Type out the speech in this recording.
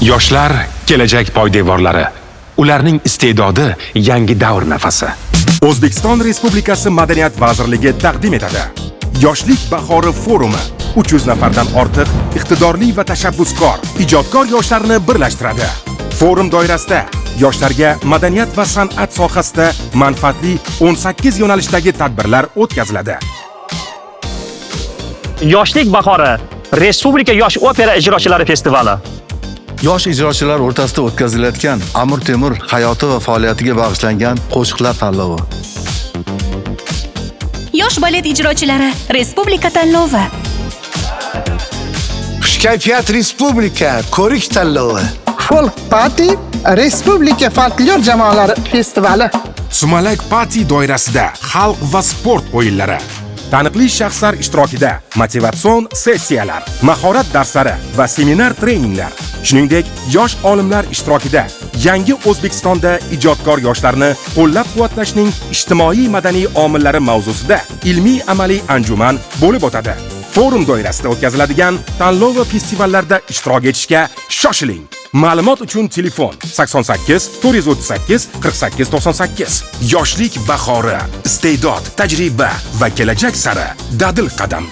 Yoshlar kelajak poydevorlari. Ularning iste'dodi yangi davr nafasi. O'zbekiston Respublikasi Madaniyat vazirligi taqdim etadi. Yoshlik bahori forumi 300 nafardan ortiq iqtidorli va tashabbuskor, ijodkor yoshlarni birlashtiradi. Forum doirasida yoshlarga madaniyat va san'at sohasida manfaatli 18 yo'nalishdagi tadbirlar o'tkaziladi. Yoshlik bahori Respublika yosh opera ijrochilari festivali. Yosh ijrochilar o'rtasida o'tkazilayotgan Amir Temur hayoti va faoliyatiga bag'ishlangan qo'shiqlar tanlovi. Yosh balet ijrochilari Respublika tanlovi. Xushkayfiyat Respublika ko'rik tanlovi. Folk Party Respublika folklor jamoalari festivali. Sumalak Party doirasida xalq va sport o'yinlari. Taniqli shaxslar ishtirokida motivatsion sessiyalar, mahorat darslari va seminar treninglar. Shuningdek, yosh olimlar ishtirokida yangi O'zbekistonda ijodkor yoshlarni qo'llab-quvvatlashning ijtimoiy madaniy omillari mavzusida ilmiy amaliy anjuman bo'lib o'tadi. Forum doirasida o'tkaziladigan tanlov va festivallarda ishtirok etishga shoshiling. Ma'lumot uchun telefon 88 438 48 98. Yoshlik bahori, iste'dod, tajriba va kelajak sari dadil qadam.